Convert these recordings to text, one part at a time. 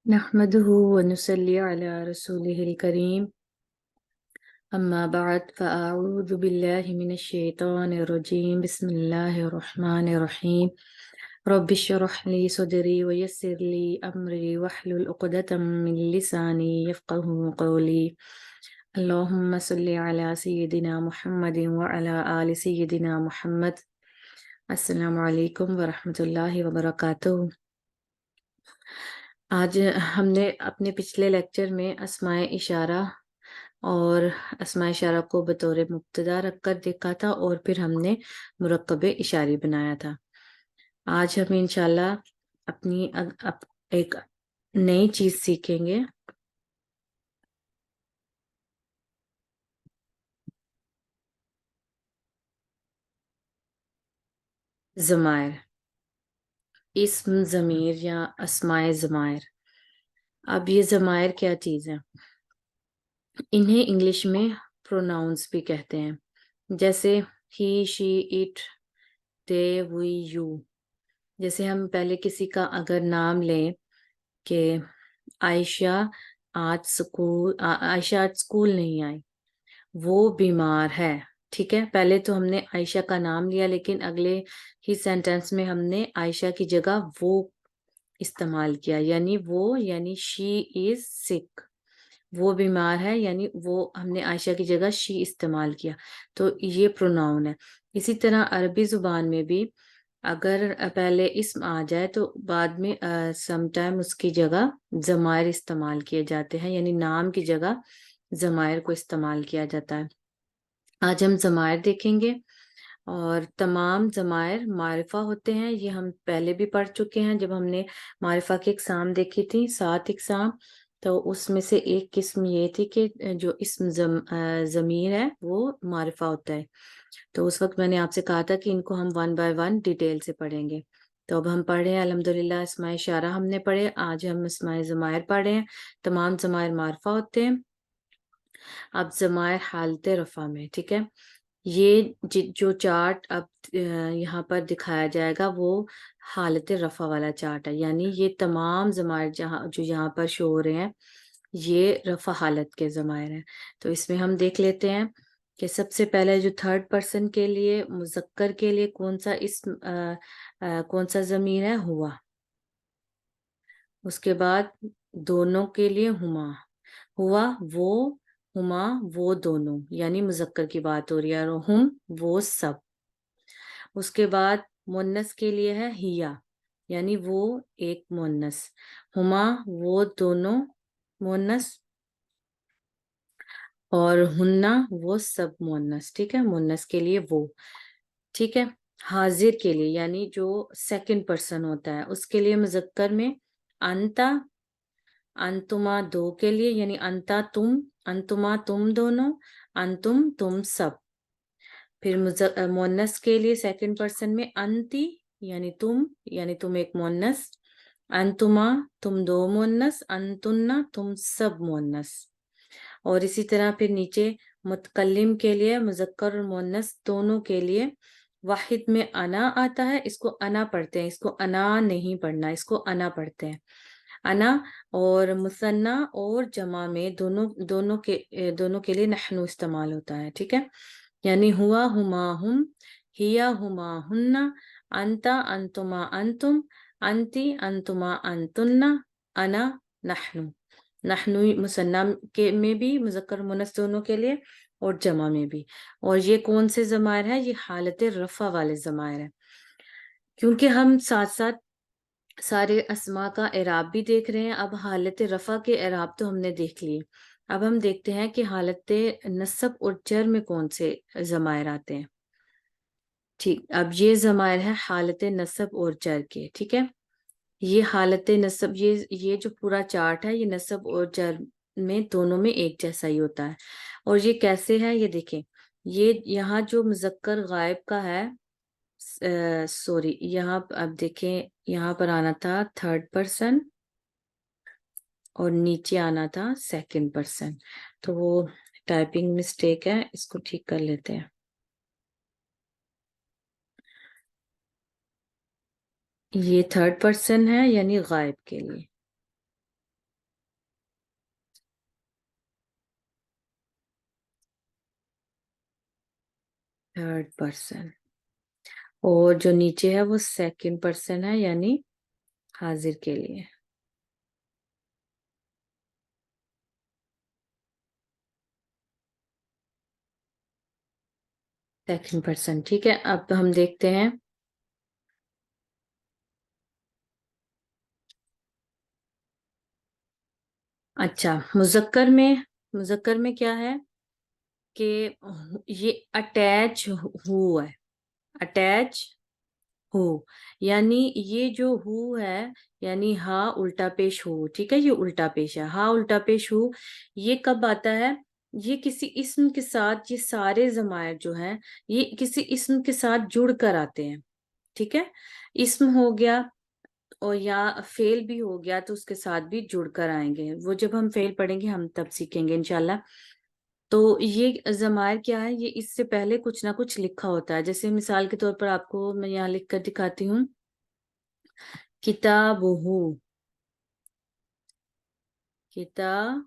नहमदुहु व नुसल्ली अला रसूलिहिल करीम अम्मा बाद फ़अऊज़ु बिल्लाहि मिनश शैतानिर रजीम बिस्मिल्लाहिर रहमानिर रहीम रब्बि इश्रह ली सदरी व यस्सिर ली अमरी वहलुल उक़दतम मिन लिसानी यफ़क़हू क़ौली अल्लाहुम्मा सल्लि अला सय्यिदिना मुहम्मदिन व अला आलि सय्यिदिना मुहम्मद। अस्सलामु अलैकुम व रहमतुल्लाहि व बरकातुहू। आज हमने अपने पिछले लेक्चर में अस्माए इशारा और अस्माए इशारा को बतौर मुब्तदा रखकर देखा था और फिर हमने मुरक्कब इशारी बनाया था। आज हम इंशाल्लाह अपनी एक नई चीज सीखेंगे। ज़मायर, इस्म ज़मीर या अस्माए ज़मायर। अब ये ज़मायर क्या चीज़ है? इन्हें इंग्लिश में प्रोनाउंस भी कहते हैं, जैसे he, she, it, they, we, you. जैसे हम पहले किसी का अगर नाम लें कि आयशा आयशा आज स्कूल नहीं आई, वो बीमार है, ठीक है। पहले तो हमने आयशा का नाम लिया, लेकिन अगले ही सेंटेंस में हमने आयशा की जगह वो इस्तेमाल किया, यानी शी इज सिक, वो बीमार है, यानी वो हमने आयशा की जगह शी इस्तेमाल किया, तो ये प्रोनाउन है। इसी तरह अरबी जुबान में भी अगर पहले इस्म आ जाए तो बाद में समटाइम उसकी जगह ज़मायर इस्तेमाल किए जाते हैं, यानी नाम की जगह ज़मायर को इस्तेमाल किया जाता है। आज हम ज़मायर देखेंगे और तमाम ज़मायर मारिफा होते हैं। ये हम पहले भी पढ़ चुके हैं जब हमने मारिफा की इकसाम देखी थी, 7 इकसाम। तो उसमें से एक किस्म ये थी कि जो इस्म ज़मीर है वो मारिफा होता है। तो उस वक्त मैंने आपसे कहा था कि इनको हम 1 बाय 1 डिटेल से पढ़ेंगे। तो अब हम पढ़ रहे हैं अल्हम्दुलिल्लाह, अस्माए इशारा हमने पढ़े, आज हम अस्माए ज़मायर पढ़ रहे हैं। तमाम ज़मायर मारिफा होते हैं। अब ज़मायर हालत रफ़ा में, ठीक है। ये जो चार्ट अब यहाँ पर दिखाया जाएगा वो हालत रफ़ा वाला चार्ट है, यानी ये तमाम ज़मायर जो यहाँ पर शो हो रहे हैं ये रफ़ा हालत के ज़मायर हैं। तो इसमें हम देख लेते हैं कि सबसे पहले जो थर्ड पर्सन के लिए, मुज़क्कर के लिए कौन सा ज़मीर है? हुआ। उसके बाद दोनों के लिए हुमा, हुआ वो, हुमा वो दोनों, यानी मुज़क्कर की बात हो रही है, और हुम वो सब। उसके बाद मुन्नस के लिए है हिया, यानी वो एक मुन्नस, हुमा वो दोनों मुन्नस, और हुन्ना वो सब मुन्नस, ठीक है। मुन्नस के लिए वो, ठीक है। हाजिर के लिए, यानी जो सेकंड पर्सन होता है, उसके लिए मुज़क्कर में अंता, अंतुमा दो के लिए, यानी अंता तुम, अंतुमा तुम दोनों, अंतुम तुम सब। फिर मुन्नस के लिए सेकंड पर्सन में अंती, यानी तुम एक मुन्नस, अंतुमा तुम दो मुन्नस, अंतुन्ना तुम सब मुन्नस। और इसी तरह फिर नीचे मुतकल्लिम के लिए मुज़क्कर और मुन्नस दोनों के लिए वाहिद में अना आता है, इसको अना पढ़ते हैं, इसको अना नहीं पढ़ना, इसको अना पढ़ते हैं, अना। और मुसन्ना और जमा में दोनों के लिए नहनु इस्तेमाल होता है, ठीक है। यानी हुआ हुमा हुम, हिया हुमा हुन्ना, अंता अंतुमा अंतुम, अंती अंतुमा अंतुन्ना, अना नहनु। नहनु मुसन्ना के में भी, मुज़क्कर मुन्नस दोनों के लिए, और जमा में भी। और ये कौन से ज़मायर है? ये हालत रफ़ा वाले ज़मायर है, क्योंकि हम साथ साथ सारे अस्मा का एराब भी देख रहे हैं। अब हालत रफ़ा के एराब तो हमने देख लिए, अब हम देखते हैं कि हालत नस्ब और जर में कौन से ज़मायर आते हैं। ठीक, अब ये ज़मायर है हालत नस्ब और जर के, ठीक है। ये हालत नस्ब, ये जो पूरा चार्ट है, ये नस्ब और जर में दोनों में एक जैसा ही होता है। और ये कैसे है ये देखें, ये यहाँ जो मुज़क्कर गायब का है, सॉरी, यहाँ अब देखें, यहाँ पर आना था थर्ड पर्सन और नीचे आना था सेकंड पर्सन, तो वो टाइपिंग मिस्टेक है, इसको ठीक कर लेते हैं। ये थर्ड पर्सन है, यानी गायब के लिए, थर्ड पर्सन, और जो नीचे है वो सेकंड पर्सन है, यानी हाजिर के लिए। सेकंड पर्सन, ठीक है। अब हम देखते हैं। अच्छा, मुजक्कर में क्या है कि ये अटैच हु है, अटैच हु, यानी ये जो हु है, यानी हा उल्टा पेश हु, ठीक है, ये उल्टा पेश है, हा उल्टा पेश हु। ये कब आता है? ये किसी इस्म के साथ, ये सारे जमायर जो हैं ये किसी इस्म के साथ जुड़ कर आते हैं, ठीक है। इस्म हो गया और या फेल भी हो गया तो उसके साथ भी जुड़कर आएंगे, वो जब हम फेल पढ़ेंगे हम तब सीखेंगे इंशाल्लाह। तो ये जमायर क्या है, ये इससे पहले कुछ ना कुछ लिखा होता है। जैसे मिसाल के तौर पर आपको मैं यहाँ लिख कर दिखाती हूँ, किताबुहु, किताबुहु।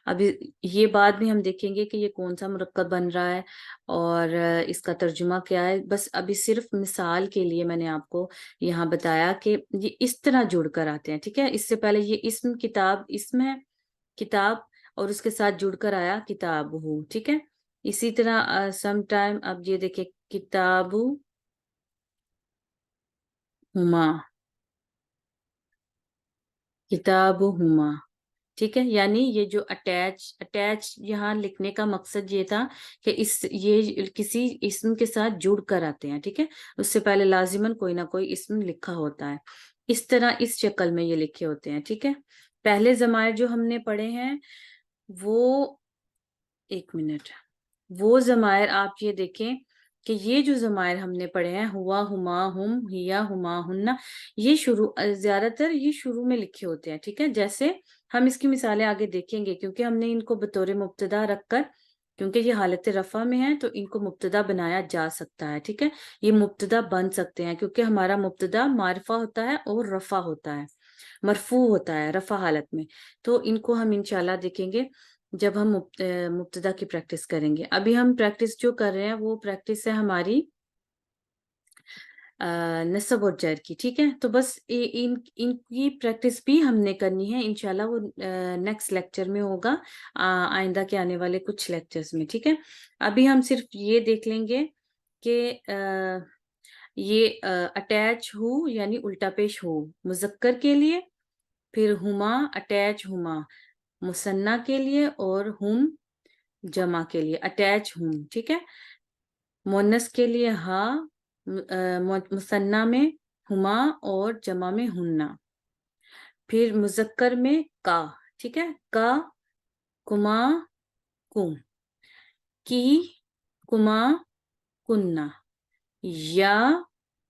अभी ये बाद में हम देखेंगे कि ये कौन सा मुरक्कब बन रहा है और इसका तर्जुमा क्या है। बस अभी सिर्फ मिसाल के लिए मैंने आपको यहाँ बताया कि ये इस तरह जुड़कर आते हैं, ठीक है। इससे पहले ये इस्म किताब, इसम है किताब, और उसके साथ जुड़कर आया किताब हु, ठीक है। इसी तरह सम टाइम अब ये देखिए, किताबु हुमा, किताबु हुमा, ठीक है। यानी ये जो अटैच अटैच यहाँ लिखने का मकसद ये था कि इस ये किसी इस्म के साथ जुड़ कर आते हैं, ठीक है। उससे पहले लाजिमन कोई ना कोई इस्म लिखा होता है, इस तरह इस शक्ल में ये लिखे होते हैं, ठीक है। पहले जमायर जो हमने पढ़े हैं वो, एक मिनट, वो जमायर आप ये देखें कि ये जो जमायर हमने पढ़े हैं, हुआ, हुमा, हुम, हिया, हुमा, हुन्ना, ये ज्यादातर ये शुरू में लिखे होते हैं, ठीक है। जैसे हम इसकी मिसालें आगे देखेंगे, क्योंकि हमने इनको बतौर मुब्तदा रखकर, क्योंकि ये हालत रफा में है तो इनको मुब्तदा बनाया जा सकता है, ठीक है। ये मुब्तदा बन सकते हैं क्योंकि हमारा मुब्तदा मारिफा होता है और रफा होता है, मरफू होता है रफा हालत में। तो इनको हम इंशाल्लाह देखेंगे जब हम मुब्तदा की प्रैक्टिस करेंगे। अभी हम प्रैक्टिस जो कर रहे हैं वो प्रैक्टिस है हमारी नस्ब और जर की, ठीक है। तो बस इनकी प्रैक्टिस भी हमने करनी है इंशाल्लाह, वो नेक्स्ट लेक्चर में होगा, आइंदा के आने वाले कुछ लेक्चर्स में, ठीक है। अभी हम सिर्फ ये देख लेंगे कि ये अटैच हु यानी उल्टा पेश हो मुजक्कर के लिए, फिर हुमा अटैच हुमा मुसन्ना के लिए, और हुम जमा के लिए अटैच हुम, ठीक है। मुन्नस के लिए हा, मुसन्ना में हुमा और जमा में हुन्ना, फिर मुजक्कर में का, ठीक है, का, कुमा, कुम, की, कुमा, कुन्ना, या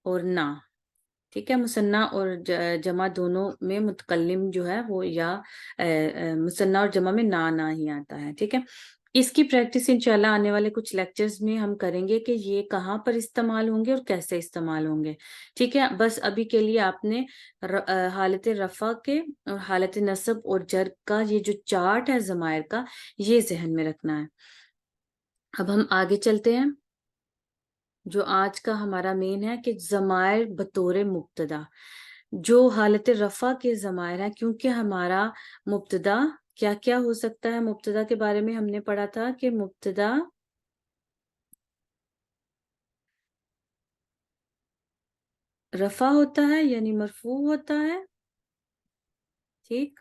और ना, ठीक है। मुसन्ना और जमा दोनों में मुतकल्लिम जो है वो या मुसन्ना और जमा में ना ही आता है, ठीक है। इसकी प्रैक्टिस इंशाल्लाह आने वाले कुछ लेक्चर्स में हम करेंगे कि ये कहाँ पर इस्तेमाल होंगे और कैसे इस्तेमाल होंगे, ठीक है। बस अभी के लिए आपने हालत रफा के और हालत नस्ब और जर का ये जो चार्ट है जमायर का, ये जहन में रखना है। अब हम आगे चलते हैं। जो आज का हमारा मेन है कि जमायर बतौर मुब्तदा, जो हालत रफा के जमायर है, क्योंकि हमारा मुब्तदा क्या क्या हो सकता है। मुब्तदा के बारे में हमने पढ़ा था कि मुब्तदा रफा होता है यानी मरफू होता है, ठीक।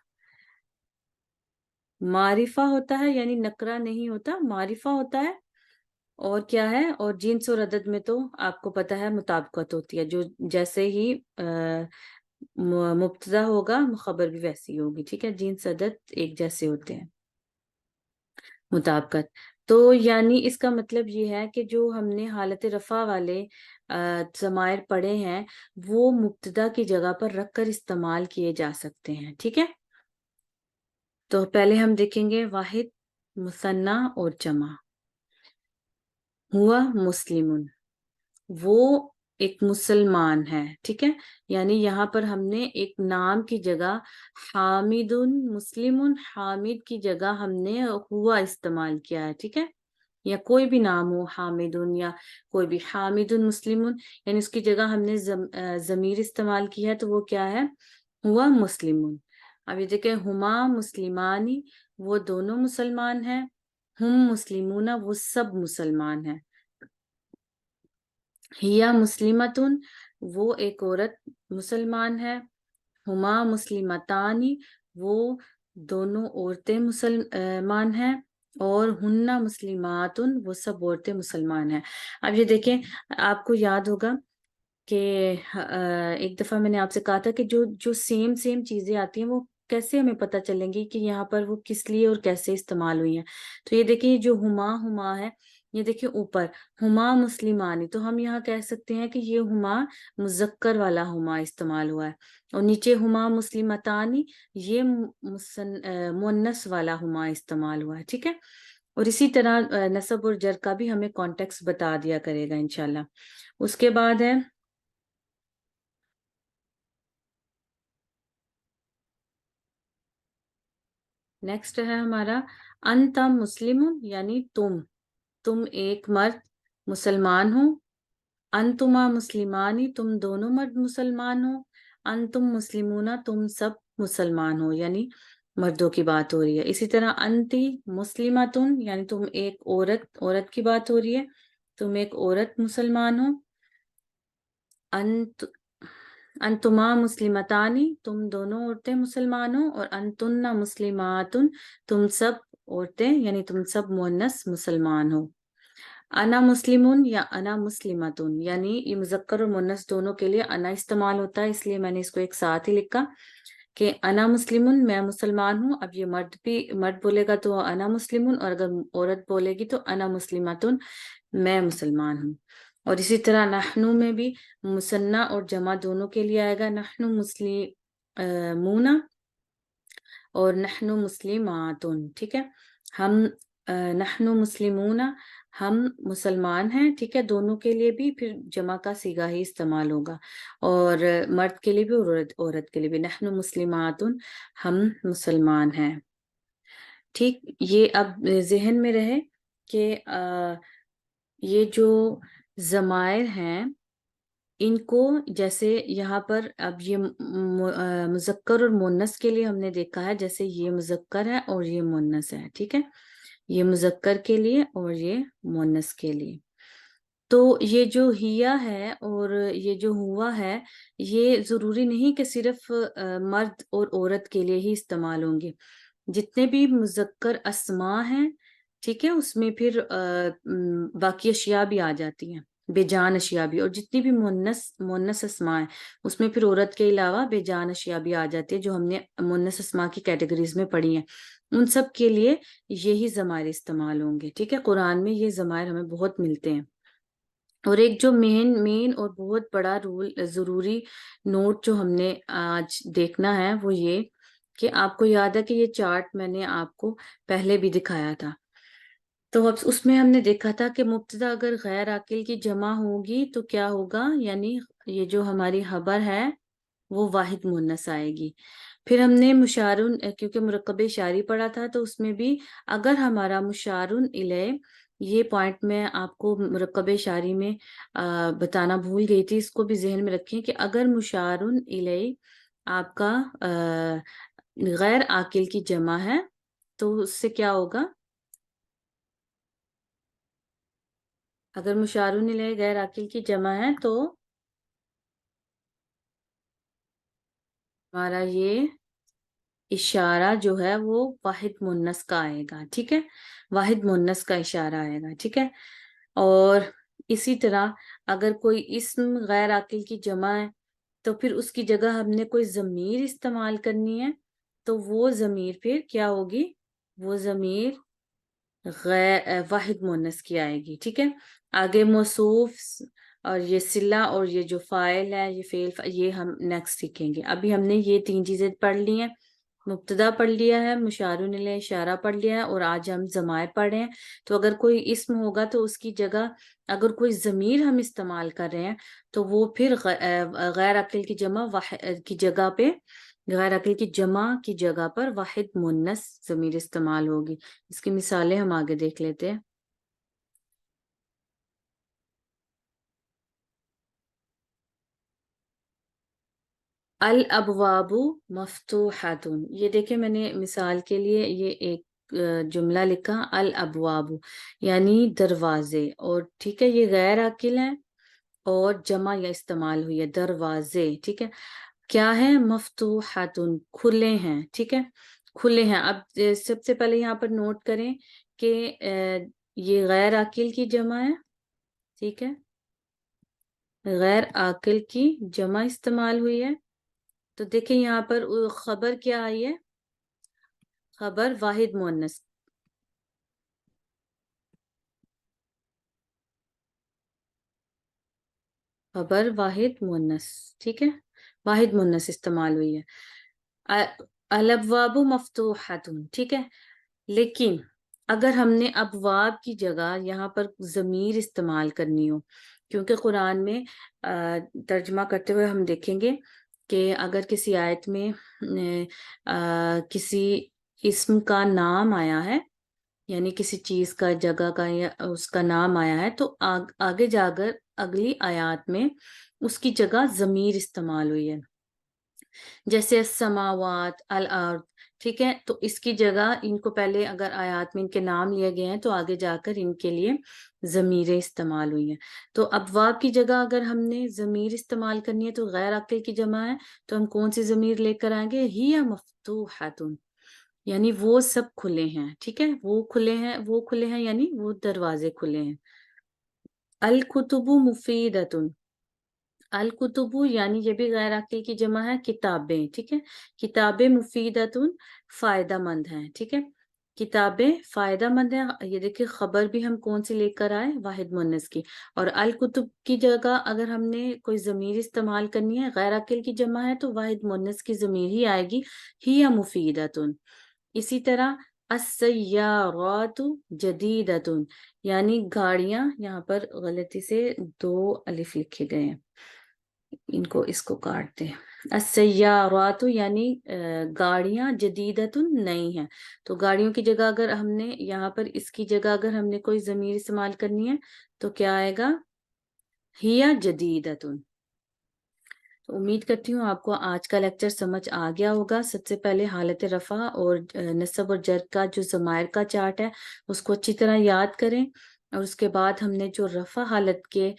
मारिफा होता है यानी नकरा नहीं होता, मारिफा होता है। और क्या है, और जिन्स और अदद में तो आपको पता है मुताबिकत होती है, जो जैसे ही मुब्तदा होगा खबर भी वैसी होगी, ठीक है। जिन्स अदद एक जैसे होते हैं, मुताबिकत। तो यानी इसका मतलब ये है कि जो हमने हालत रफा वाले ज़मायर पढ़े हैं वो मुब्तदा की जगह पर रखकर इस्तेमाल किए जा सकते हैं, ठीक है। तो पहले हम देखेंगे वाहिद, मुसन्ना और जमा। हुआ मुस्लिमुन, वो एक मुसलमान है, ठीक है। यानी यहाँ पर हमने एक नाम की जगह हामिदुन मुस्लिमुन, हामिद की जगह हमने हुआ इस्तेमाल किया है, ठीक है। یا کوئی بھی نام ہو، حامدن یا کوئی بھی، حامدن مسلمن، یعنی اس کی جگہ ہم نے ضمیر استعمال کیا ہے تو وہ کیا ہے، ہوا مسلمون۔ اب یہ دیکھیں، ہما مسلمانی، وہ دونوں مسلمان ہیں، ہم مسلمون، وہ سب مسلمان ہیں، ہیا مسلمتن، وہ ایک عورت مسلمان ہے، ہما مسلمتانی، وہ دونوں عورتیں مسلمان ہیں، اور ہننا مسلماتن، وہ سب عورتیں مسلمان ہیں۔ اب یہ دیکھیں، آپ کو یاد ہوگا کہ ایک دفعہ میں نے آپ سے کہا تھا کہ جو سیم چیزیں آتی ہیں وہ کیسے ہمیں پتہ چلیں گی کہ یہاں پر وہ کس لیے اور کیسے استعمال ہوئی ہیں۔ تو یہ دیکھیں، جو ہما ہے، یہ دیکھیں اوپر ہما مسلمانی، تو ہم یہاں کہہ سکتے ہیں کہ یہ ہما مذکر والا ہما استعمال ہوا ہے، اور نیچے ہما مسلمتانی، یہ مؤنث والا ہما استعمال ہوا ہے، ٹھیک ہے۔ اور اسی طرح نصب اور جر کا بھی ہمیں کانٹیکس بتا دیا کرے گا انشاءاللہ۔ اس کے بعد ہے نیکسٹ ہے ہمارا انت مسلم، یعنی تم ایک مرد مسلمان ہو، انتما مسلمانی، تم دونوں مرد مسلمان ہو، انتم مسلمون، تم سب مسلمان ہو، یعنی مردوں کی بات ہو رہی ہے۔ اسی طرح انتی مسلمتن، یعنی تم ایک عورت کی بات ہو رہی ہے، تم ایک عورت مسلمان ہو، انتما مسلمتانی، تم دونوں عورتیں مسلمان ہو، اور انتن مسلماتن، تم سب عورتیں یعنی تم سب مؤنث مسلمان ہو۔ انا مسلمون یا انا مسلمتن، یعنی یہ مذکر اور مؤنث دونوں کے لیے انا استعمال ہوتا ہے، اس لیے میں نے اس کو ایک ساتھ ہی لکھا کہ انا مسلمون، میں مسلمان ہوں۔ اب یہ مرد بولے گا تو انا مسلمون، اور اگر عورت بولے گی تو انا مسلمتن، میں مسلمان ہوں۔ اور اسی طرح نحنو میں بھی مثنیٰ اور جمع دونوں کے لیے آئے گا، نحنو مسلمون اور نحنو مسلماتن، ٹھیک ہے۔ ہم نحنو مسلمون، ہم مسلمان ہیں، ٹھیک ہے، دونوں کے لیے بھی پھر جمع کا صیغہ ہی استعمال ہوگا، اور مرد کے لیے بھی اور عورت کے لیے بھی، نحنو مسلماتن، ہم مسلمان ہیں، ٹھیک۔ یہ اب ذہن میں رہے کہ یہ جو ضمائر ہیں ان کو، جیسے یہاں پر اب یہ مذکر اور مؤنث کے لیے ہم نے دیکھا ہے، جیسے یہ مذکر ہے اور یہ مؤنث ہے، ٹھیک ہے، یہ مذکر کے لیے اور یہ مؤنث کے لیے۔ تو یہ جو ہیا ہے اور یہ جو ہوا ہے، یہ ضروری نہیں کہ صرف مرد اور عورت کے لیے ہی استعمال ہوں گے، جتنے بھی مذکر اسماء ہیں، ٹھیک ہے، اس میں پھر باقی اشیاء بھی آ جاتی ہیں، بے جان اشیاء بھی، اور جتنی بھی مؤنث اسماء ہیں اس میں پھر عورت کے علاوہ بے جان اشیاء بھی آ جاتی ہے، جو ہم نے مؤنث اسماء کی کیٹیگریز میں پڑھی ہیں، ان سب کے لیے یہی ضمائر استعمال ہوں گے، ٹھیک ہے۔ قرآن میں یہ ضمائر ہمیں بہت ملتے ہیں۔ اور ایک جو مین اور بہت بڑا ضروری نوٹ جو ہم نے آج دیکھنا ہے وہ یہ کہ آپ کو یاد ہے کہ یہ چارٹ میں نے آپ کو پہلے بھی دکھایا تھا، تو اب اس میں ہم نے دیکھا تھا کہ مبتدا اگر غیر عاقل کی جمع ہوگی تو کیا ہوگا، یعنی یہ جو ہماری خبر ہے وہ واحد مؤنث آئے گی۔ پھر ہم نے مشارن، کیونکہ مرکب اشاری پڑھا تھا، تو اس میں بھی اگر ہمارا مشارن الیہ، یہ پوائنٹ میں آپ کو مرکب اشاری میں بتانا بھول گئی تھی، اس کو بھی ذہن میں رکھیں کہ اگر مشارن الیہ آپ کا غیر عاقل کی جمع ہے تو اس سے کیا ہوگا، اگر مشارن الیہ غیر عاقل کی جمع ہے تو ہمارا یہ اشارہ جو ہے وہ واحد مؤنث کا آئے گا، ٹھیک ہے، واحد مؤنث کا اشارہ آئے گا، ٹھیک ہے۔ اور اسی طرح اگر کوئی اسم غیر عاقل کی جمع ہے تو پھر اس کی جگہ ہم نے کوئی ضمیر استعمال کرنی ہے، تو وہ ضمیر پھر کیا ہوگی، وہ ضمیر واحد مؤنث کی آئے گی، ٹھیک ہے۔ آگے موصوف اور یہ صلہ اور یہ جو فاعل ہے، یہ فعل، یہ ہم نیکسٹ سیکھیں گے۔ ابھی ہم نے یہ 3 چیزیں پڑھ لی ہیں، مبتدا پڑھ لیا ہے، مشارن الیہ اشارہ پڑھ لیا ہے، اور آج ہم ضمائر پڑھ رہے ہیں۔ تو اگر کوئی اسم ہوگا تو اس کی جگہ اگر کوئی ضمیر ہم استعمال کر رہے ہیں تو وہ پھر غیر عاقل کی جمع کی جگہ پہ، غیر عاقل کی جمع کی جگہ پر واحد مؤنث ضمیر استعمال ہوگی۔ اس کی مثالیں ہم آگے دیکھ لیتے ہیں۔ الابواب مفتوحتن، یہ دیکھیں میں نے مثال کے لیے یہ ایک جملہ لکھا الابواب یعنی دروازے، اور ٹھیک ہے یہ غیر عاقل ہے اور جمع یا استعمال ہوئی ہے دروازے، ٹھیک ہے کیا ہے مفتوحتن کھلے ہیں، ٹھیک ہے کھلے ہیں۔ اب سب سے پہلے یہاں پر نوٹ کریں کہ یہ غیر عاقل کی جمع ہے، ٹھیک ہے غیر عاقل کی جمع استعمال ہوئی ہے، تو دیکھیں یہاں پر خبر کیا آئی ہے، خبر واحد مؤنث، خبر واحد مؤنث، ٹھیک ہے واحد مؤنث استعمال ہوئی ہے۔ الابواب مفتوحۃ، ٹھیک ہے لیکن اگر ہم نے ابواب کی جگہ یہاں پر ضمیر استعمال کرنی ہو، کیونکہ قرآن میں ترجمہ کرتے ہوئے ہم دیکھیں گے کہ اگر کسی آیت میں کسی اسم کا نام آیا ہے، یعنی کسی چیز کا جگہ کا یا اس کا نام آیا ہے، تو آگے جا کر اگلی آیات میں اس کی جگہ ضمیر استعمال ہوئی ہے، جیسے السماوات الارض، ٹھیک ہے تو اس کی جگہ ان کو پہلے اگر آیات میں ان کے نام لیے گئے ہیں تو آگے جا کر ان کے لیے ضمیریں استعمال ہوئی ہیں۔ تو ابواب کی جگہ اگر ہم نے ضمیر استعمال کرنی ہے تو غیر عاقل کی جمع ہے، تو ہم کون سی ضمیر لے کر آئیں گے، ہی مفتوحۃ، یعنی وہ سب کھلے ہیں، ٹھیک ہے وہ کھلے ہیں، وہ کھلے ہیں یعنی وہ دروازے کھلے ہیں۔ الکتب مفیدۃ، الکتب یعنی یہ بھی غیر عاقل کی جمع ہے، کتابیں، ٹھیک ہے کتابیں مفیدۃ فائدہ مند ہیں، ٹھیک ہے کتابیں فائدہ مند ہیں، یہ دیکھیں خبر بھی ہم کون سی لے کر آئے واحد مؤنث کی، اور الکتب کی جگہ اگر ہم نے کوئی ضمیر استعمال کرنی ہے غیر عاقل کی جمع ہے تو واحد مؤنث کی ضمیر ہی آئے گی، ہی مفیدۃ۔ اسی طرح السیارات جدیدۃ، یعنی گاڑیاں، یہاں پر غلطی سے 2 الف لکھے گئے ہیں، اس کو کاٹ دیں، السیارات یعنی گاڑیاں جدیدۃ نئی ہیں، تو گاڑیوں کی جگہ اگر ہم نے یہاں پر اس کی جگہ اگر ہم نے کوئی ضمیر استعمال کرنی ہے تو کیا آئے گا، ہی جدیدۃ۔ تو امید کرتی ہوں آپ کو آج کا لیکچر سمجھ آ گیا ہوگا۔ سب سے پہلے حالت رفع اور نصب اور جر کا جو ضمائر کا چارٹ ہے اس کو اچھی طرح یاد کریں، اور اس کے بعد ہم نے جو رفع حالت کے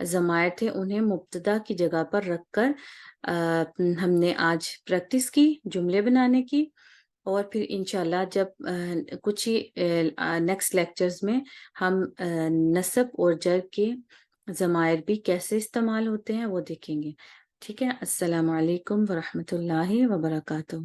ضمائر تھے انہیں مبتدا کی جگہ پر رکھ کر ہم نے آج پریکٹس کی جملے بنانے کی، اور پھر انشاءاللہ جب کچھ ہی نیکسٹ لیکچرز میں ہم نصب اور جر کے ضمائر بھی کیسے استعمال ہوتے ہیں وہ دیکھیں گے، ٹھیک ہے۔ السلام علیکم ورحمۃ اللہ وبرکاتہ۔